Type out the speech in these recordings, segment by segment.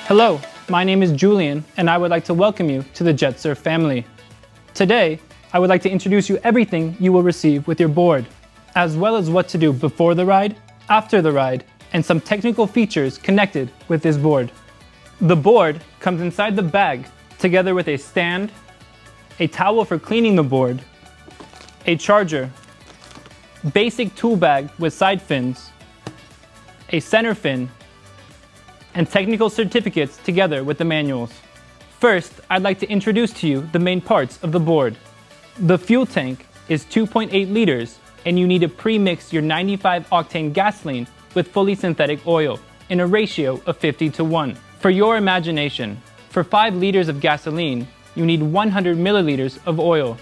Hello, my name is Julian, and I would like to welcome you to the JetSurf family. Today, I would like to introduce you everything you will receive with your board, as well as what to do before the ride, after the ride, and some technical features connected with this board. The board comes inside the bag together with a stand, a towel for cleaning the board, a charger, basic tool bag with side fins, a center fin, and technical certificates together with the manuals. First, I'd like to introduce to you the main parts of the board. The fuel tank is 2.8 liters, and you need to pre-mix your 95 octane gasoline with fully synthetic oil in a ratio of 50:1. For your imagination, for 5 liters of gasoline, you need 100 milliliters of oil.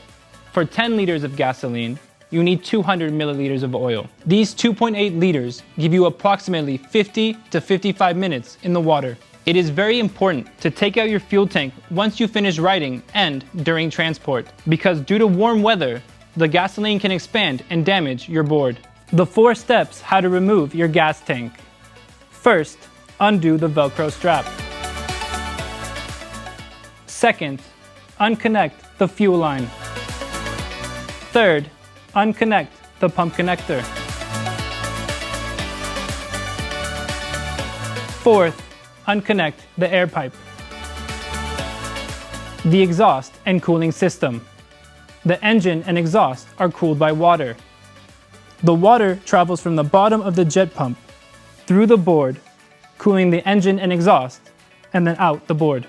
For 10 liters of gasoline, you need 200 milliliters of oil. These 2.8 liters give you approximately 50 to 55 minutes in the water. It is very important to take out your fuel tank once you finish riding and during transport, because due to warm weather, the gasoline can expand and damage your board. The 4 steps how to remove your gas tank. First, undo the Velcro strap. Second, unconnect the fuel line. Third, unconnect the pump connector. Fourth, unconnect the air pipe. The exhaust and cooling system. The engine and exhaust are cooled by water. The water travels from the bottom of the jet pump through the board, cooling the engine and exhaust, and then out the board.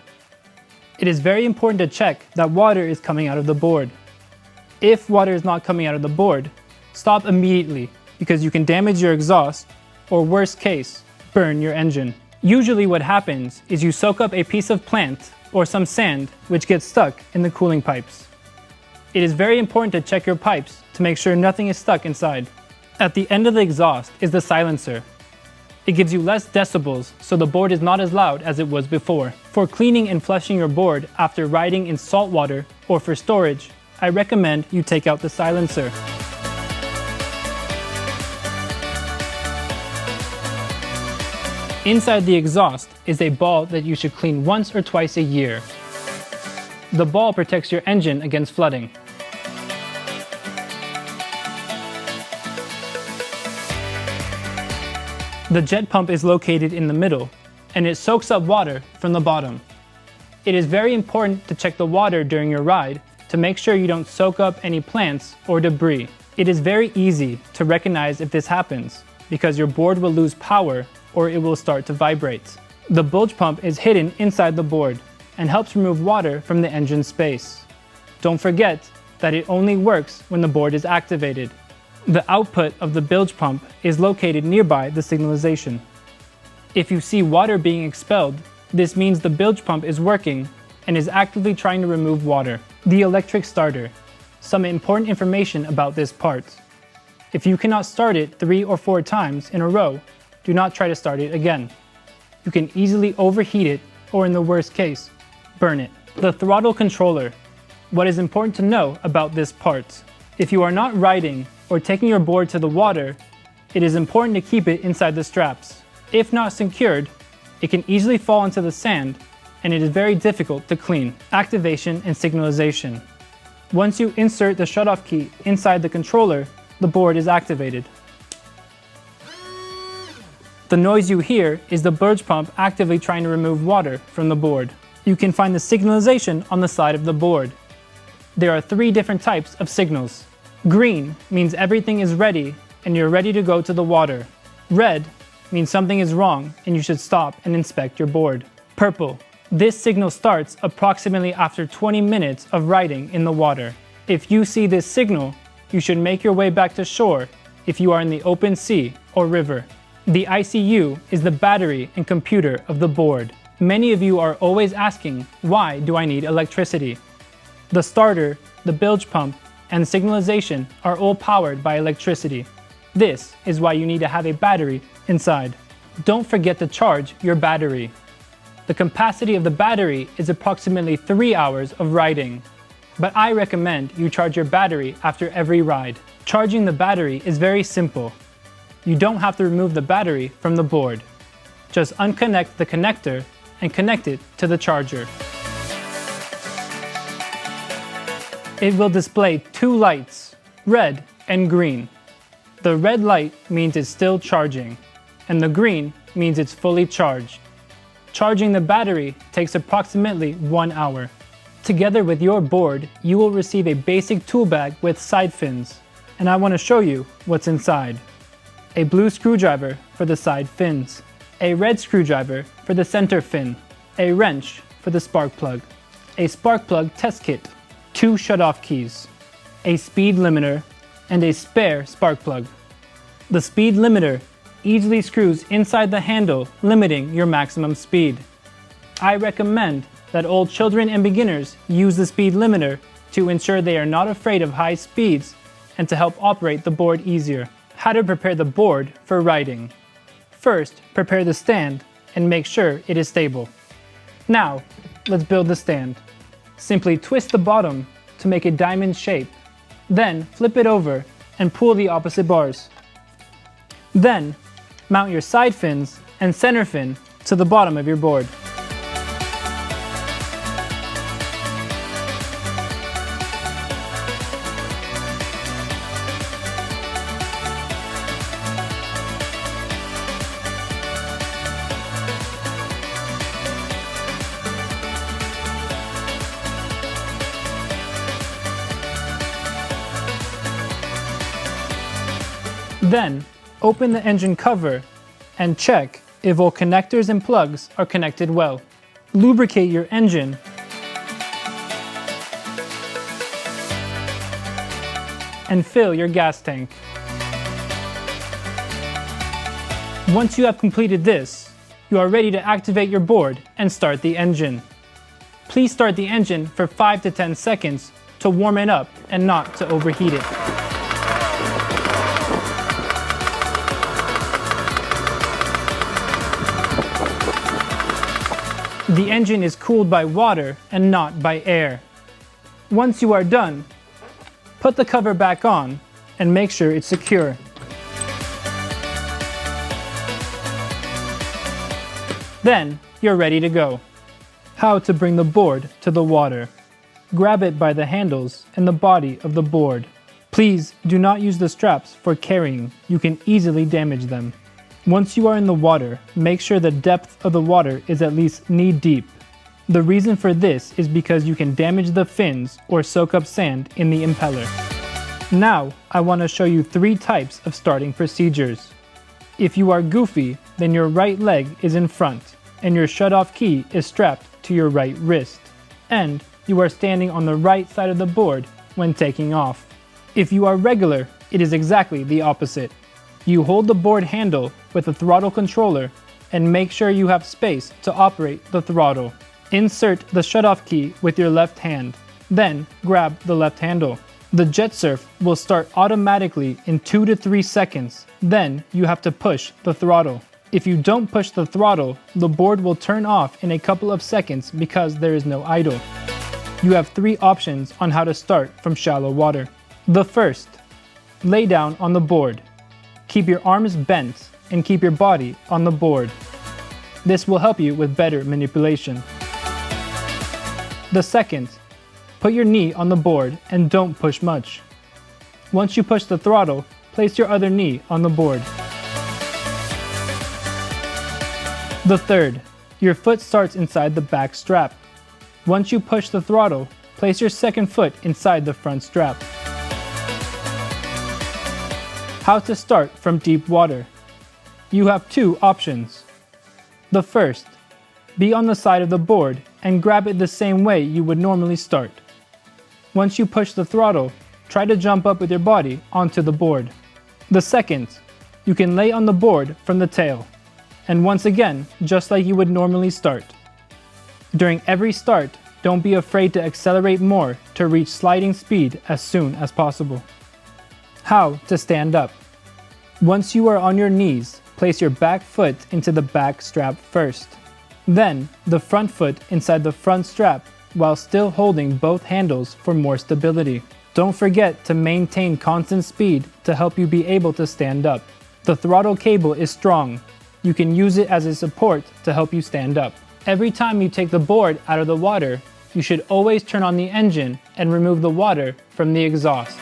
It is very important to check that water is coming out of the board. If water is not coming out of the board, stop immediately because you can damage your exhaust or, worst case, burn your engine. Usually what happens is you soak up a piece of plant or some sand which gets stuck in the cooling pipes. It is very important to check your pipes to make sure nothing is stuck inside. At the end of the exhaust is the silencer. It gives you less decibels so the board is not as loud as it was before. For cleaning and flushing your board after riding in salt water or for storage, I recommend you take out the silencer. Inside the exhaust is a ball that you should clean once or twice a year. The ball protects your engine against flooding. The jet pump is located in the middle, and it soaks up water from the bottom. It is very important to check the water during your ride to make sure you don't soak up any plants or debris. It is very easy to recognize if this happens because your board will lose power or it will start to vibrate. The bilge pump is hidden inside the board and helps remove water from the engine space. Don't forget that it only works when the board is activated. The output of the bilge pump is located nearby the signalization. If you see water being expelled, this means the bilge pump is working and is actively trying to remove water. The electric starter. Some important information about this part. If you cannot start it 3 or 4 times in a row, do not try to start it again. You can easily overheat it or, in the worst case, burn it. The throttle controller. What is important to know about this part? If you are not riding or taking your board to the water, it is important to keep it inside the straps. If not secured, it can easily fall into the sand and it is very difficult to clean. Activation and signalization. Once you insert the shutoff key inside the controller, the board is activated. The noise you hear is the bilge pump actively trying to remove water from the board. You can find the signalization on the side of the board. There are 3 different types of signals. Green means everything is ready and you're ready to go to the water. Red means something is wrong and you should stop and inspect your board. Purple. This signal starts approximately after 20 minutes of riding in the water. If you see this signal, you should make your way back to shore if you are in the open sea or river. The ICU is the battery and computer of the board. Many of you are always asking, why do I need electricity? The starter, the bilge pump, and the signalization are all powered by electricity. This is why you need to have a battery inside. Don't forget to charge your battery. The capacity of the battery is approximately 3 hours of riding, but I recommend you charge your battery after every ride. Charging the battery is very simple. You don't have to remove the battery from the board. Just unconnect the connector and connect it to the charger. It will display two lights, red and green. The red light means it's still charging, and the green means it's fully charged. Charging the battery takes approximately 1 hour. Together with your board, you will receive a basic tool bag with side fins, and I want to show you what's inside. A blue screwdriver for the side fins, a red screwdriver for the center fin, a wrench for the spark plug, a spark plug test kit, 2 shutoff keys, a speed limiter, and a spare spark plug. The speed limiter easily screws inside the handle, limiting your maximum speed. I recommend that all children and beginners use the speed limiter to ensure they are not afraid of high speeds and to help operate the board easier. How to prepare the board for riding. First, prepare the stand and make sure it is stable. Now, let's build the stand. Simply twist the bottom to make a diamond shape. Then flip it over and pull the opposite bars. Then mount your side fins and center fin to the bottom of your board. Then, open the engine cover and check if all connectors and plugs are connected well. Lubricate your engine and fill your gas tank. Once you have completed this, you are ready to activate your board and start the engine. Please start the engine for 5 to 10 seconds to warm it up and not to overheat it. The engine is cooled by water and not by air. Once you are done, put the cover back on and make sure it's secure. Then you're ready to go. How to bring the board to the water. Grab it by the handles and the body of the board. Please do not use the straps for carrying. You can easily damage them. Once you are in the water, make sure the depth of the water is at least knee deep. The reason for this is because you can damage the fins or soak up sand in the impeller. Now, I want to show you 3 types of starting procedures. If you are goofy, then your right leg is in front and your shutoff key is strapped to your right wrist, and you are standing on the right side of the board when taking off. If you are regular, it is exactly the opposite. You hold the board handle with the throttle controller and make sure you have space to operate the throttle. Insert the shutoff key with your left hand, then grab the left handle. The jet surf will start automatically in 2 to 3 seconds, then you have to push the throttle. If you don't push the throttle, the board will turn off in a couple of seconds because there is no idle. You have 3 options on how to start from shallow water. The first, lay down on the board. Keep your arms bent and keep your body on the board. This will help you with better manipulation. The second, put your knee on the board and don't push much. Once you push the throttle, place your other knee on the board. The third, your foot starts inside the back strap. Once you push the throttle, place your second foot inside the front strap. How to start from deep water. You have 2 options. The first, be on the side of the board and grab it the same way you would normally start. Once you push the throttle, try to jump up with your body onto the board. The second, you can lay on the board from the tail. And once again, just like you would normally start. During every start, don't be afraid to accelerate more to reach sliding speed as soon as possible. How to stand up. Once you are on your knees, place your back foot into the back strap first. Then, the front foot inside the front strap while still holding both handles for more stability. Don't forget to maintain constant speed to help you be able to stand up. The throttle cable is strong. You can use it as a support to help you stand up. Every time you take the board out of the water, you should always turn on the engine and remove the water from the exhaust.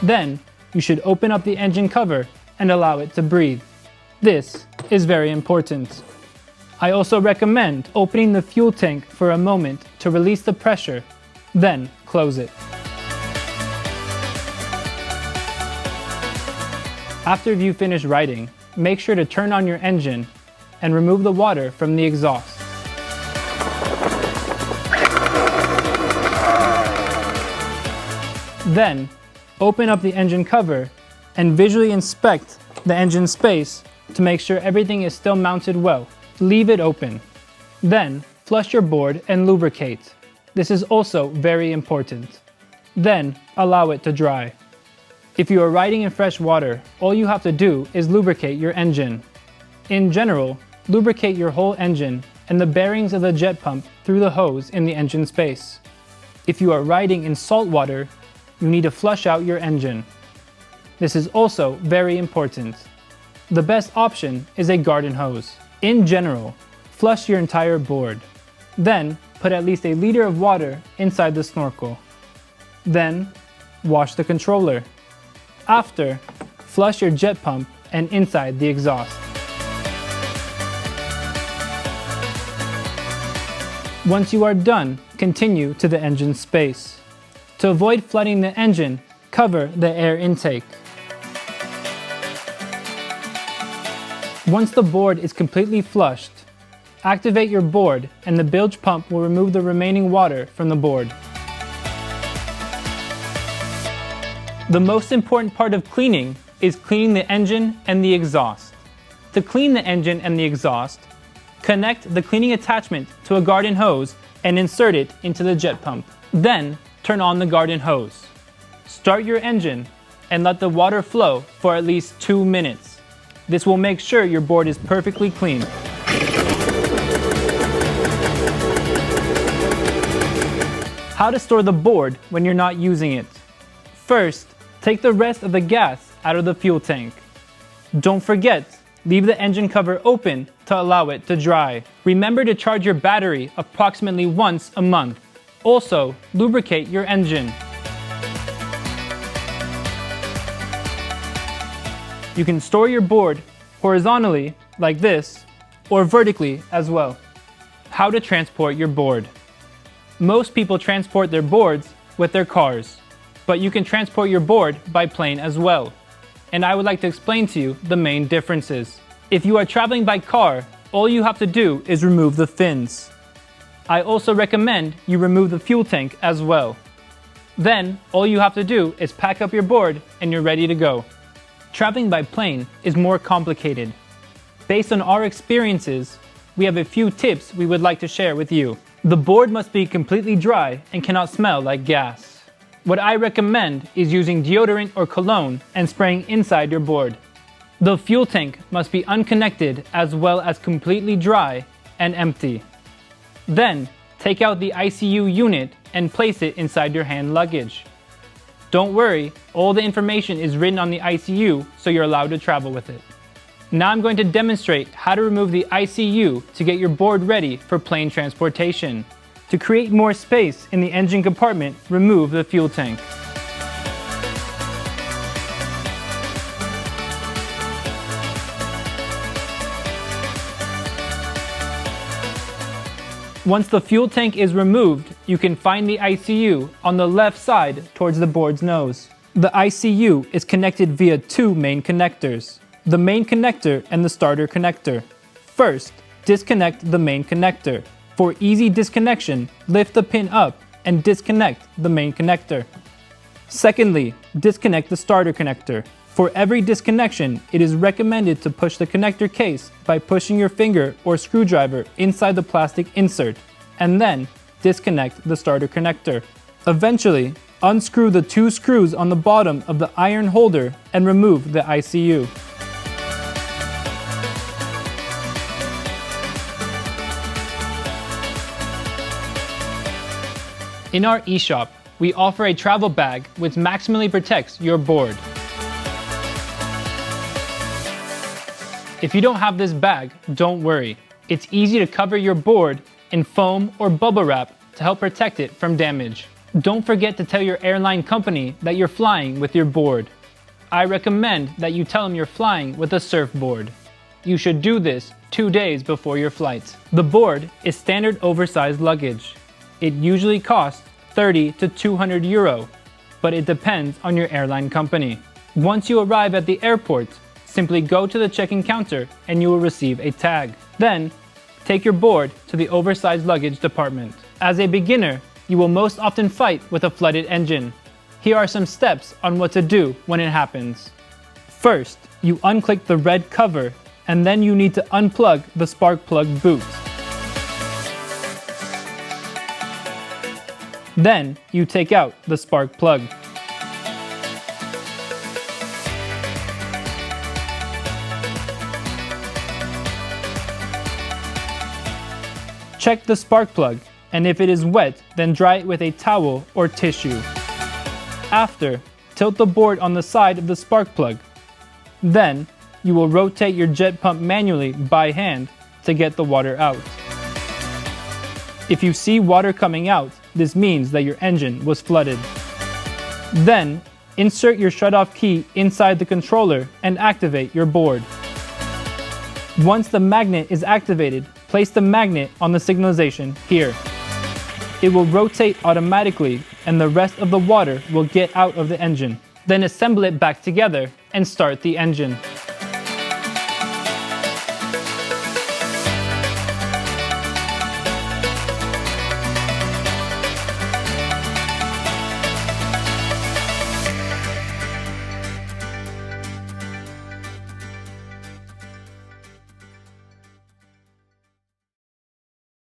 Then, you should open up the engine cover and allow it to breathe. This is very important. I also recommend opening the fuel tank for a moment to release the pressure, then close it. After you finish riding, make sure to turn on your engine and remove the water from the exhaust. Then, open up the engine cover and visually inspect the engine space to make sure everything is still mounted well. Leave it open. Then, flush your board and lubricate. This is also very important. Then, allow it to dry. If you are riding in fresh water, all you have to do is lubricate your engine. In general, lubricate your whole engine and the bearings of the jet pump through the hose in the engine space. If you are riding in salt water, you need to flush out your engine. This is also very important. The best option is a garden hose. In general, flush your entire board. Then, put at least a liter of water inside the snorkel. Then, wash the controller. After, flush your jet pump and inside the exhaust. Once you are done, continue to the engine space. To avoid flooding the engine, cover the air intake. Once the board is completely flushed, activate your board and the bilge pump will remove the remaining water from the board. The most important part of cleaning is cleaning the engine and the exhaust. To clean the engine and the exhaust, connect the cleaning attachment to a garden hose and insert it into the jet pump. Then, turn on the garden hose. Start your engine and let the water flow for at least 2 minutes. This will make sure your board is perfectly clean. How to store the board when you're not using it. First, take the rest of the gas out of the fuel tank. Don't forget, leave the engine cover open to allow it to dry. Remember to charge your battery approximately once a month. Also, lubricate your engine. You can store your board horizontally, like this, or vertically as well. How to transport your board. Most people transport their boards with their cars, but you can transport your board by plane as well. And I would like to explain to you the main differences. If you are traveling by car, all you have to do is remove the fins. I also recommend you remove the fuel tank as well. Then, all you have to do is pack up your board and you're ready to go. Traveling by plane is more complicated. Based on our experiences, we have a few tips we would like to share with you. The board must be completely dry and cannot smell like gas. What I recommend is using deodorant or cologne and spraying inside your board. The fuel tank must be unconnected as well as completely dry and empty. Then, take out the ICU unit and place it inside your hand luggage. Don't worry, all the information is written on the ICU, so you're allowed to travel with it. Now I'm going to demonstrate how to remove the ICU to get your board ready for plane transportation. To create more space in the engine compartment, remove the fuel tank. Once the fuel tank is removed, you can find the ICU on the left side towards the board's nose. The ICU is connected via 2 main connectors, the main connector and the starter connector. First, disconnect the main connector. For easy disconnection, lift the pin up and disconnect the main connector. Secondly, disconnect the starter connector. For every disconnection, it is recommended to push the connector case by pushing your finger or screwdriver inside the plastic insert, and then disconnect the starter connector. Eventually, unscrew the 2 screws on the bottom of the iron holder and remove the ICU. In our eShop, we offer a travel bag which maximally protects your board. If you don't have this bag, don't worry. It's easy to cover your board in foam or bubble wrap to help protect it from damage. Don't forget to tell your airline company that you're flying with your board. I recommend that you tell them you're flying with a surfboard. You should do this 2 days before your flight. The board is standard oversized luggage. It usually costs 30 to 200 euro, but it depends on your airline company. Once you arrive at the airport, simply go to the check-in counter and you will receive a tag. Then, take your board to the oversized luggage department. As a beginner, you will most often fight with a flooded engine. Here are some steps on what to do when it happens. First, you unclick the red cover, and then you need to unplug the spark plug boot. Then, you take out the spark plug. Check the spark plug, and if it is wet, then dry it with a towel or tissue. After, tilt the board on the side of the spark plug. Then, you will rotate your jet pump manually by hand to get the water out. If you see water coming out, this means that your engine was flooded. Then, insert your shut-off key inside the controller and activate your board. Once the magnet is activated, place the magnet on the signalization here. It will rotate automatically and the rest of the water will get out of the engine. Then assemble it back together and start the engine.